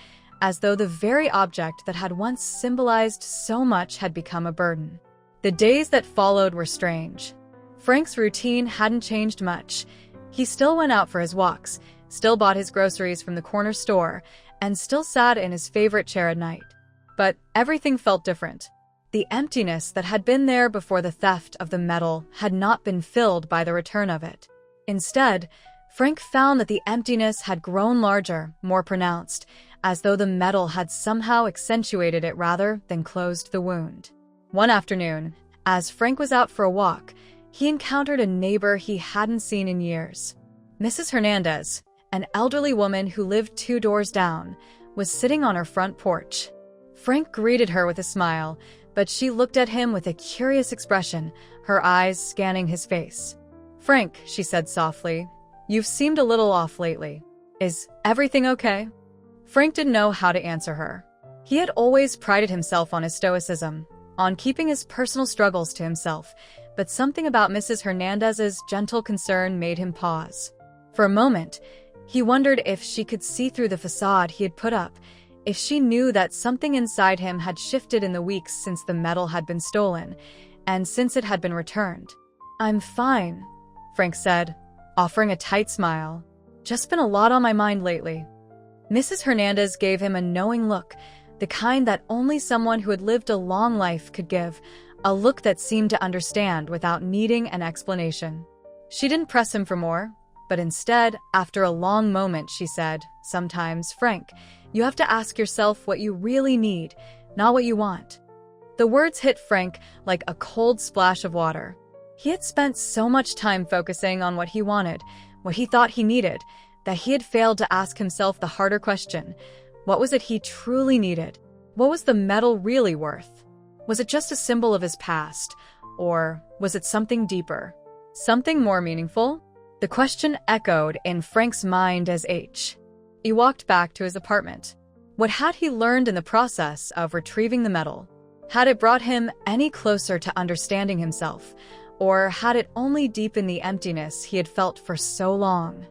as though the very object that had once symbolized so much had become a burden. The days that followed were strange. Frank's routine hadn't changed much. He still went out for his walks, still bought his groceries from the corner store, and still sat in his favorite chair at night. But everything felt different. The emptiness that had been there before the theft of the medal had not been filled by the return of it. Instead, Frank found that the emptiness had grown larger, more pronounced, as though the medal had somehow accentuated it rather than closed the wound. One afternoon, as Frank was out for a walk, he encountered a neighbor he hadn't seen in years. Mrs. Hernandez, an elderly woman who lived 2 doors down, was sitting on her front porch. Frank greeted her with a smile, but she looked at him with a curious expression, her eyes scanning his face. "Frank," she said softly, "you've seemed a little off lately. Is everything okay?" Frank didn't know how to answer her. He had always prided himself on his stoicism, on keeping his personal struggles to himself, but something about Mrs. Hernandez's gentle concern made him pause. For a moment, he wondered if she could see through the facade he had put up, if she knew that something inside him had shifted in the weeks since the medal had been stolen, and since it had been returned. "I'm fine," Frank said, offering a tight smile. "Just been a lot on my mind lately." Mrs. Hernandez gave him a knowing look, the kind that only someone who had lived a long life could give, a look that seemed to understand without needing an explanation. She didn't press him for more, but instead, after a long moment, she said, "Sometimes, Frank, you have to ask yourself what you really need, not what you want." The words hit Frank like a cold splash of water. He had spent so much time focusing on what he wanted, what he thought he needed, that he had failed to ask himself the harder question: what was it he truly needed? What was the medal really worth? Was it just a symbol of his past, or was it something deeper, something more meaningful? The question echoed in Frank's mind as he walked back to his apartment. What had he learned in the process of retrieving the medal? Had it brought him any closer to understanding himself, or had it only deepened the emptiness he had felt for so long?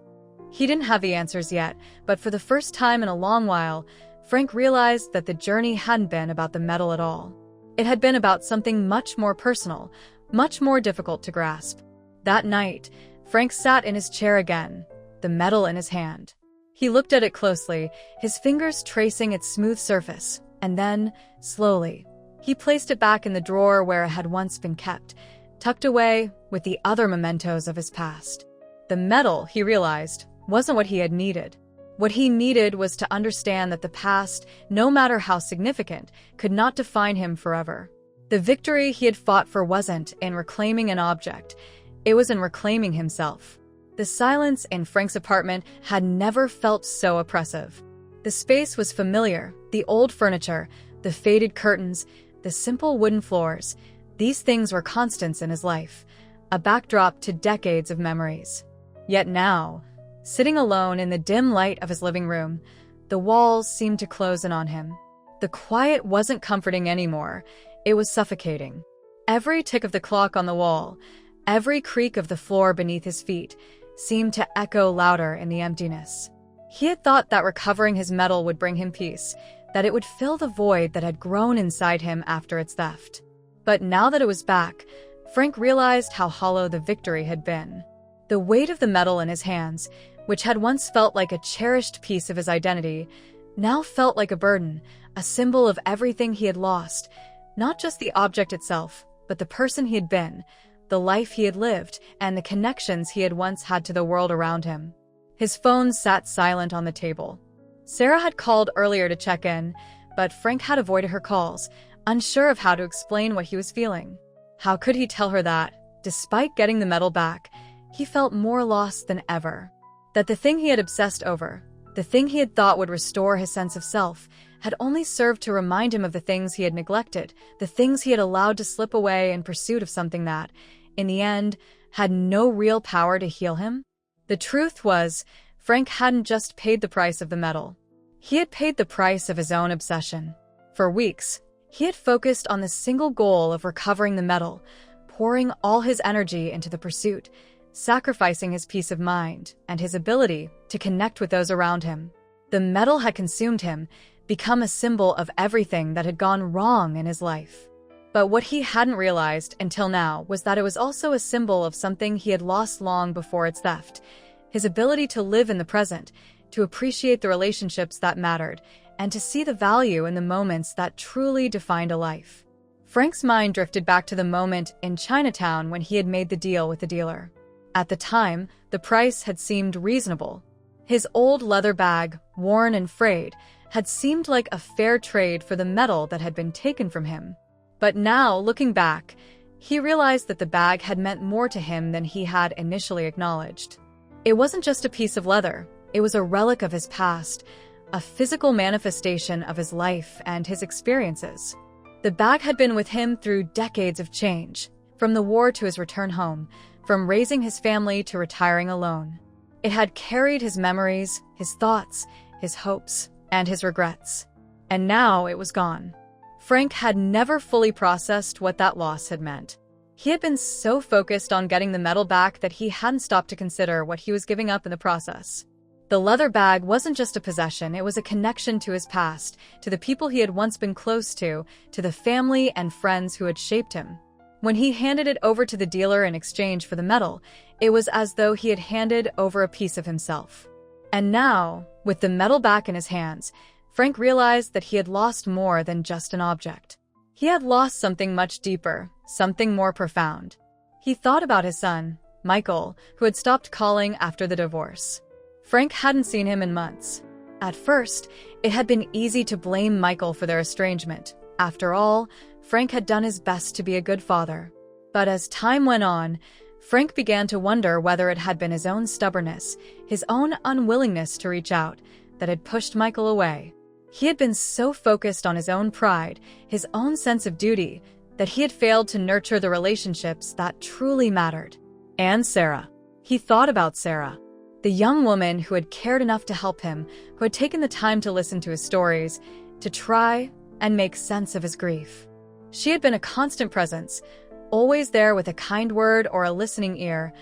He didn't have the answers yet, but for the first time in a long while, Frank realized that the journey hadn't been about the medal at all. It had been about something much more personal, much more difficult to grasp. That night, Frank sat in his chair again, the medal in his hand. He looked at it closely, his fingers tracing its smooth surface, and then, slowly, he placed it back in the drawer where it had once been kept, tucked away with the other mementos of his past. The medal, he realized, wasn't what he had needed. What he needed was to understand that the past, no matter how significant, could not define him forever. The victory he had fought for wasn't in reclaiming an object, it was in reclaiming himself. The silence in Frank's apartment had never felt so oppressive. The space was familiar, the old furniture, the faded curtains, the simple wooden floors. These things were constants in his life, a backdrop to decades of memories. Yet now, sitting alone in the dim light of his living room, the walls seemed to close in on him. The quiet wasn't comforting anymore, it was suffocating. Every tick of the clock on the wall, every creak of the floor beneath his feet, seemed to echo louder in the emptiness. He had thought that recovering his medal would bring him peace, that it would fill the void that had grown inside him after its theft. But now that it was back, Frank realized how hollow the victory had been. The weight of the medal in his hands, which had once felt like a cherished piece of his identity, now felt like a burden, a symbol of everything he had lost, not just the object itself, but the person he had been, the life he had lived, and the connections he had once had to the world around him. His phone sat silent on the table. Sarah had called earlier to check in, but Frank had avoided her calls, unsure of how to explain what he was feeling. How could he tell her that, despite getting the medal back, he felt more lost than ever? That the thing he had obsessed over, the thing he had thought would restore his sense of self, had only served to remind him of the things he had neglected, the things he had allowed to slip away in pursuit of something that, in the end, had no real power to heal him? The truth was, Frank hadn't just paid the price of the medal. He had paid the price of his own obsession. For weeks, he had focused on the single goal of recovering the medal, pouring all his energy into the pursuit, sacrificing his peace of mind and his ability to connect with those around him. The medal had consumed him, become a symbol of everything that had gone wrong in his life. But what he hadn't realized until now was that it was also a symbol of something he had lost long before its theft: his ability to live in the present, to appreciate the relationships that mattered, and to see the value in the moments that truly defined a life. Frank's mind drifted back to the moment in Chinatown when he had made the deal with the dealer. At the time, the price had seemed reasonable. His old leather bag, worn and frayed, had seemed like a fair trade for the medal that had been taken from him. But now, looking back, he realized that the bag had meant more to him than he had initially acknowledged. It wasn't just a piece of leather, it was a relic of his past, a physical manifestation of his life and his experiences. The bag had been with him through decades of change, from the war to his return home, from raising his family to retiring alone. It had carried his memories, his thoughts, his hopes, and his regrets. And now it was gone. Frank had never fully processed what that loss had meant. He had been so focused on getting the medal back that he hadn't stopped to consider what he was giving up in the process. The leather bag wasn't just a possession, it was a connection to his past, to the people he had once been close to the family and friends who had shaped him. When he handed it over to the dealer in exchange for the medal, it was as though he had handed over a piece of himself. And now, with the medal back in his hands, Frank realized that he had lost more than just an object. He had lost something much deeper, something more profound. He thought about his son, Michael, who had stopped calling after the divorce. Frank hadn't seen him in months. At first, it had been easy to blame Michael for their estrangement. After all, Frank had done his best to be a good father. But as time went on, Frank began to wonder whether it had been his own stubbornness, his own unwillingness to reach out, that had pushed Michael away. He had been so focused on his own pride, his own sense of duty, that he had failed to nurture the relationships that truly mattered. And Sarah. He thought about Sarah, the young woman who had cared enough to help him, who had taken the time to listen to his stories, to try and make sense of his grief. She had been a constant presence, always there with a kind word or a listening ear,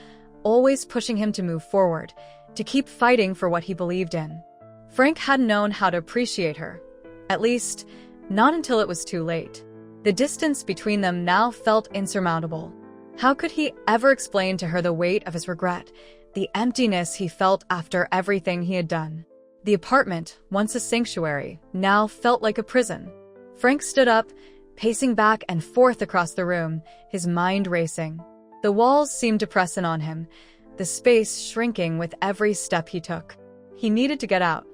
always pushing him to move forward, to keep fighting for what he believed in. Frank hadn't known how to appreciate her, at least, not until it was too late. The distance between them now felt insurmountable. How could he ever explain to her the weight of his regret, the emptiness he felt after everything he had done? The apartment, once a sanctuary, now felt like a prison. Frank stood up, pacing back and forth across the room, his mind racing. The walls seemed to press in on him, the space shrinking with every step he took. He needed to get out.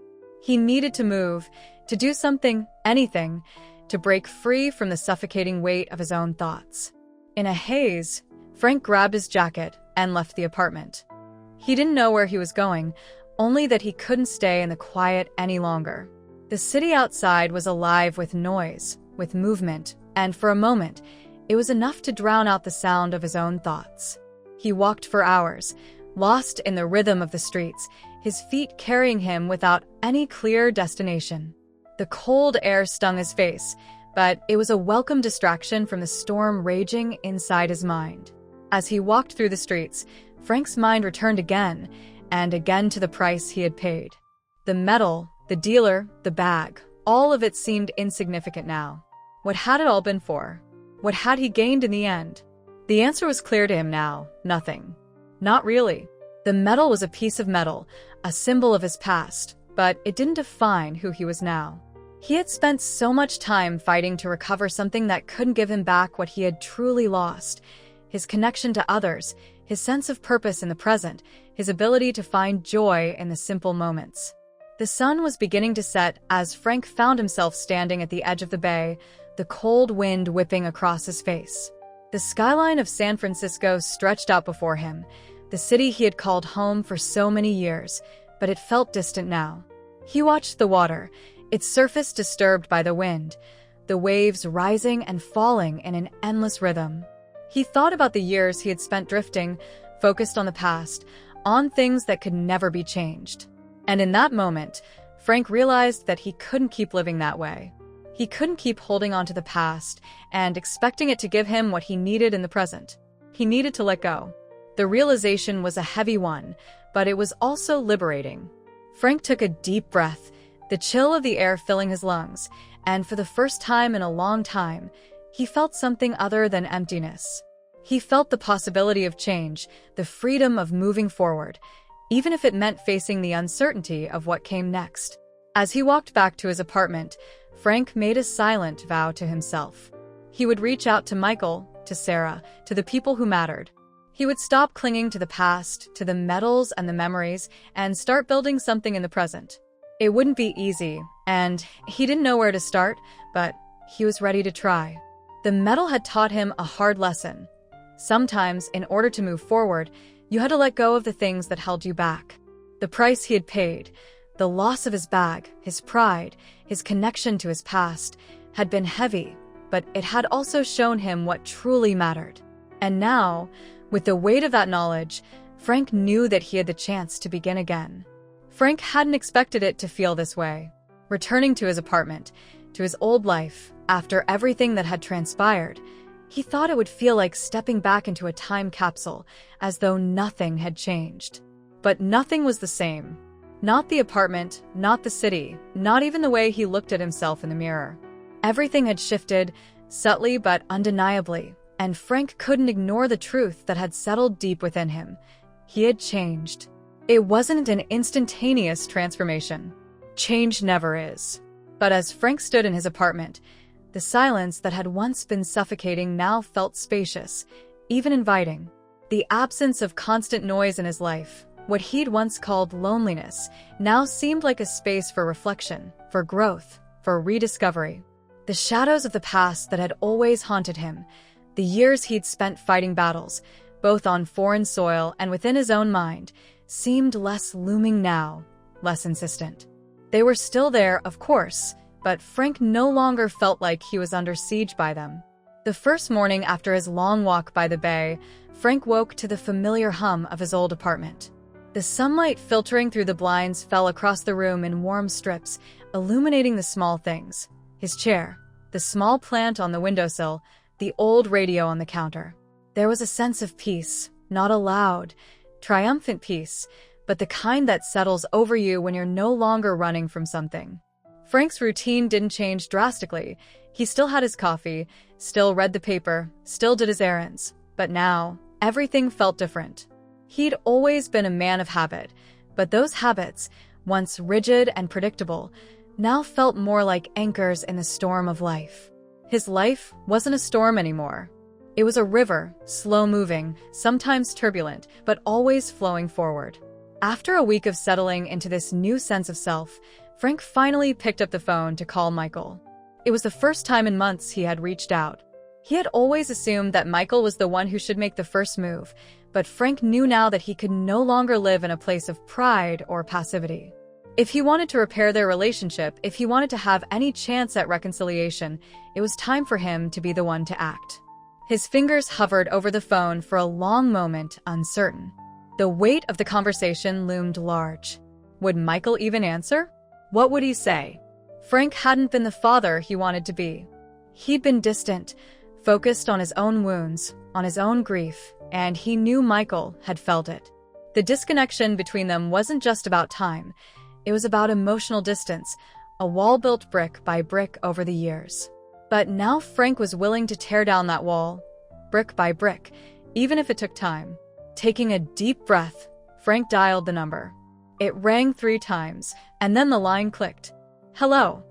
He needed to move, to do something, anything, to break free from the suffocating weight of his own thoughts. In a haze, Frank grabbed his jacket and left the apartment. He didn't know where he was going, only that he couldn't stay in the quiet any longer. The city outside was alive with noise, with movement, and for a moment, it was enough to drown out the sound of his own thoughts. He walked for hours, lost in the rhythm of the streets, his feet carrying him without any clear destination. The cold air stung his face, but it was a welcome distraction from the storm raging inside his mind. As he walked through the streets, Frank's mind returned again and again to the price he had paid. The medal, the dealer, the bag, all of it seemed insignificant now. What had it all been for? What had he gained in the end? The answer was clear to him now: nothing. Not really. The medal was a piece of metal, a symbol of his past, but it didn't define who he was now. He had spent so much time fighting to recover something that couldn't give him back what he had truly lost: his connection to others, his sense of purpose in the present, his ability to find joy in the simple moments. The sun was beginning to set as Frank found himself standing at the edge of the bay, the cold wind whipping across his face. The skyline of San Francisco stretched out before him, the city he had called home for so many years, but it felt distant now. He watched the water, its surface disturbed by the wind, the waves rising and falling in an endless rhythm. He thought about the years he had spent drifting, focused on the past, on things that could never be changed. And in that moment, Frank realized that he couldn't keep living that way. He couldn't keep holding on to the past and expecting it to give him what he needed in the present. He needed to let go. The realization was a heavy one, but it was also liberating. Frank took a deep breath, the chill of the air filling his lungs, and for the first time in a long time, he felt something other than emptiness. He felt the possibility of change, the freedom of moving forward, even if it meant facing the uncertainty of what came next. As he walked back to his apartment, Frank made a silent vow to himself. He would reach out to Michael, to Sarah, to the people who mattered. He would stop clinging to the past, to the medals and the memories, and start building something in the present. It wouldn't be easy, and he didn't know where to start, but he was ready to try. The medal had taught him a hard lesson. Sometimes, in order to move forward, you had to let go of the things that held you back. The price he had paid, the loss of his bag, his pride, his connection to his past, had been heavy, but it had also shown him what truly mattered. And now, with the weight of that knowledge, Frank knew that he had the chance to begin again. Frank hadn't expected it to feel this way. Returning to his apartment, to his old life, after everything that had transpired, he thought it would feel like stepping back into a time capsule, as though nothing had changed. But nothing was the same. Not the apartment, not the city, not even the way he looked at himself in the mirror. Everything had shifted, subtly but undeniably, and Frank couldn't ignore the truth that had settled deep within him. He had changed. It wasn't an instantaneous transformation. Change never is. But as Frank stood in his apartment, the silence that had once been suffocating now felt spacious, even inviting. The absence of constant noise in his life, what he'd once called loneliness, now seemed like a space for reflection, for growth, for rediscovery. The shadows of the past that had always haunted him, the years he'd spent fighting battles, both on foreign soil and within his own mind, seemed less looming now, less insistent. They were still there, of course, but Frank no longer felt like he was under siege by them. The first morning after his long walk by the bay, Frank woke to the familiar hum of his old apartment. The sunlight filtering through the blinds fell across the room in warm strips, illuminating the small things. His chair, the small plant on the windowsill, the old radio on the counter. There was a sense of peace, not a loud, triumphant peace, but the kind that settles over you when you're no longer running from something. Frank's routine didn't change drastically. He still had his coffee, still read the paper, still did his errands. But now, everything felt different. He'd always been a man of habit, but those habits, once rigid and predictable, now felt more like anchors in the storm of life. His life wasn't a storm anymore. It was a river, slow-moving, sometimes turbulent, but always flowing forward. After a week of settling into this new sense of self, Frank finally picked up the phone to call Michael. It was the first time in months he had reached out. He had always assumed that Michael was the one who should make the first move, but Frank knew now that he could no longer live in a place of pride or passivity. If he wanted to repair their relationship, if he wanted to have any chance at reconciliation, it was time for him to be the one to act. His fingers hovered over the phone for a long moment, uncertain. The weight of the conversation loomed large. Would Michael even answer? What would he say? Frank hadn't been the father he wanted to be. He'd been distant, focused on his own wounds, on his own grief, and he knew Michael had felt it. The disconnection between them wasn't just about time. It was about emotional distance, a wall built brick by brick over the years. But now Frank was willing to tear down that wall, brick by brick, even if it took time. Taking a deep breath, Frank dialed the number. It rang 3 times, and then the line clicked. Hello.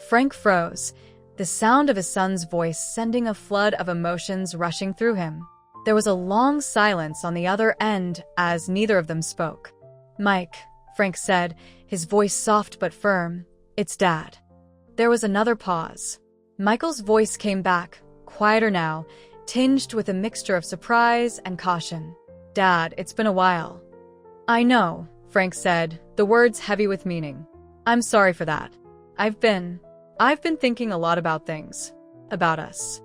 Frank froze, the sound of his son's voice sending a flood of emotions rushing through him. There was a long silence on the other end as neither of them spoke. Mike, Frank said, his voice soft but firm. It's Dad. There was another pause. Michael's voice came back, quieter now, tinged with a mixture of surprise and caution. Dad, it's been a while. I know, Frank said, the words heavy with meaning. I'm sorry for that. I've been thinking a lot about things. About us.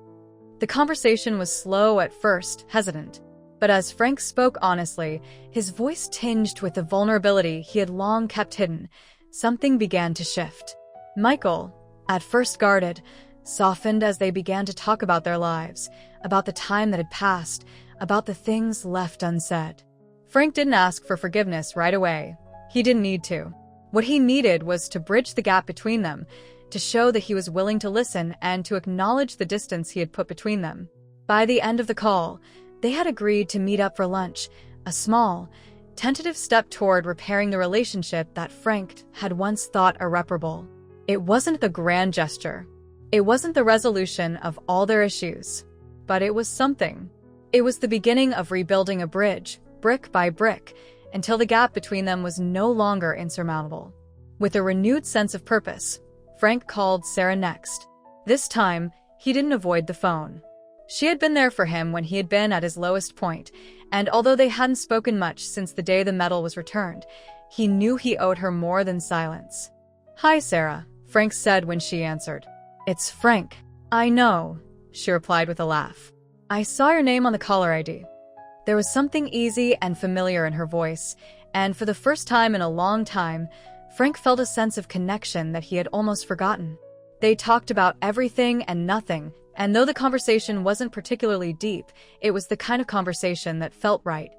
The conversation was slow at first, hesitant. But as Frank spoke honestly, his voice tinged with the vulnerability he had long kept hidden, something began to shift. Michael, at first guarded, softened as they began to talk about their lives, about the time that had passed, about the things left unsaid. Frank didn't ask for forgiveness right away. He didn't need to. What he needed was to bridge the gap between them, to show that he was willing to listen and to acknowledge the distance he had put between them. By the end of the call, they had agreed to meet up for lunch, a small, tentative step toward repairing the relationship that Frank had once thought irreparable. It wasn't the grand gesture. It wasn't the resolution of all their issues. But it was something. It was the beginning of rebuilding a bridge, brick by brick, until the gap between them was no longer insurmountable. With a renewed sense of purpose, Frank called Sarah next. This time, he didn't avoid the phone. She had been there for him when he had been at his lowest point, and although they hadn't spoken much since the day the medal was returned, he knew he owed her more than silence. Hi, Sarah, Frank said when she answered. It's Frank. I know, she replied with a laugh. I saw your name on the caller ID. There was something easy and familiar in her voice, and for the first time in a long time, Frank felt a sense of connection that he had almost forgotten. They talked about everything and nothing, and though the conversation wasn't particularly deep, it was the kind of conversation that felt right.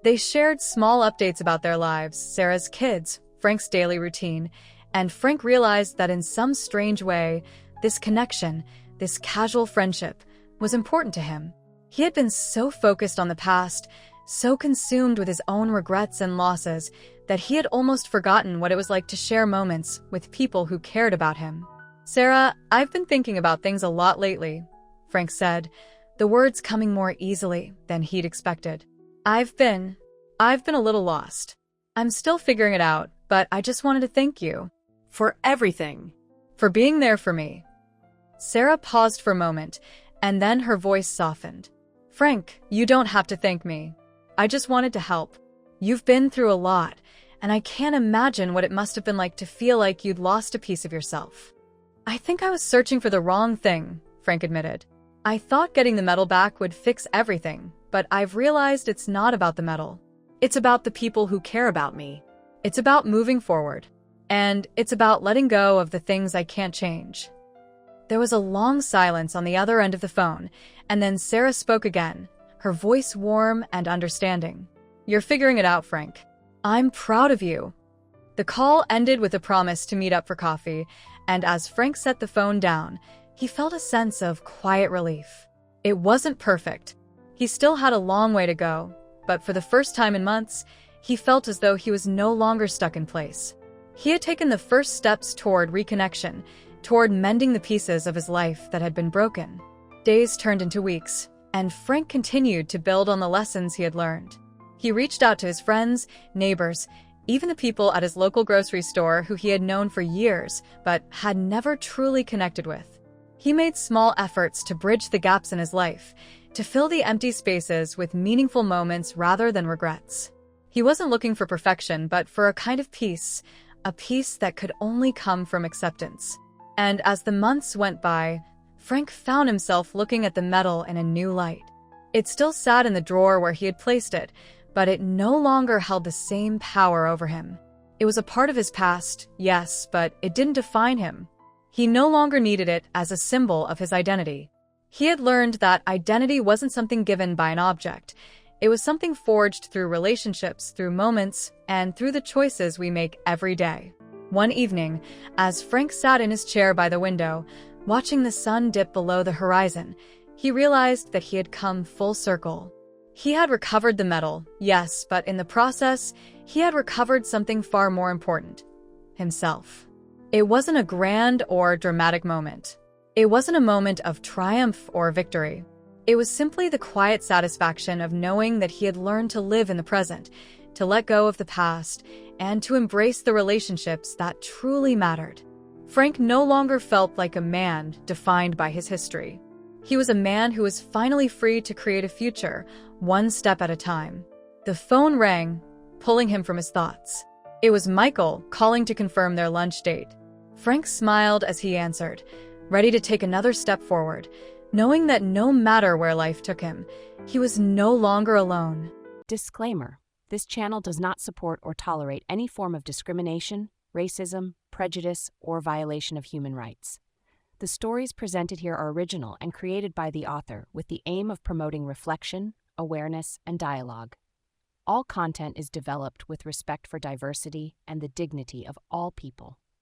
They shared small updates about their lives, Sarah's kids, Frank's daily routine, and Frank realized that in some strange way, this connection, this casual friendship, was important to him. He had been so focused on the past, so consumed with his own regrets and losses, that he had almost forgotten what it was like to share moments with people who cared about him. "Sarah, I've been thinking about things a lot lately," Frank said, the words coming more easily than he'd expected. I've been a little lost. I'm still figuring it out, but I just wanted to thank you." For everything. "For being there for me." Sarah paused for a moment, and then her voice softened. "Frank, you don't have to thank me. I just wanted to help. You've been through a lot, and I can't imagine what it must have been like to feel like you'd lost a piece of yourself." "I think I was searching for the wrong thing," Frank admitted. "I thought getting the medal back would fix everything, but I've realized it's not about the medal. It's about the people who care about me. It's about moving forward. And it's about letting go of the things I can't change." There was a long silence on the other end of the phone, and then Sarah spoke again, her voice warm and understanding. "You're figuring it out, Frank. I'm proud of you." The call ended with a promise to meet up for coffee, and as Frank set the phone down, he felt a sense of quiet relief. It wasn't perfect. He still had a long way to go, but for the first time in months, he felt as though he was no longer stuck in place. He had taken the first steps toward reconnection, toward mending the pieces of his life that had been broken. Days turned into weeks, and Frank continued to build on the lessons he had learned. He reached out to his friends, neighbors, even the people at his local grocery store who he had known for years but had never truly connected with. He made small efforts to bridge the gaps in his life, to fill the empty spaces with meaningful moments rather than regrets. He wasn't looking for perfection, but for a kind of peace, a peace that could only come from acceptance. And as the months went by, Frank found himself looking at the medal in a new light. It still sat in the drawer where he had placed it, but it no longer held the same power over him. It was a part of his past, yes, but it didn't define him. He no longer needed it as a symbol of his identity. He had learned that identity wasn't something given by an object. It was something forged through relationships, through moments, and through the choices we make every day. One evening, as Frank sat in his chair by the window, watching the sun dip below the horizon, he realized that he had come full circle. He had recovered the medal, yes, but in the process, he had recovered something far more important: himself. It wasn't a grand or dramatic moment. It wasn't a moment of triumph or victory. It was simply the quiet satisfaction of knowing that he had learned to live in the present, to let go of the past, and to embrace the relationships that truly mattered. Frank no longer felt like a man defined by his history. He was a man who was finally free to create a future, one step at a time. The phone rang, pulling him from his thoughts. It was Michael calling to confirm their lunch date. Frank smiled as he answered, ready to take another step forward, knowing that no matter where life took him, he was no longer alone. Disclaimer: this channel does not support or tolerate any form of discrimination, racism, prejudice, or violation of human rights. The stories presented here are original and created by the author with the aim of promoting reflection, awareness, and dialogue. All content is developed with respect for diversity and the dignity of all people.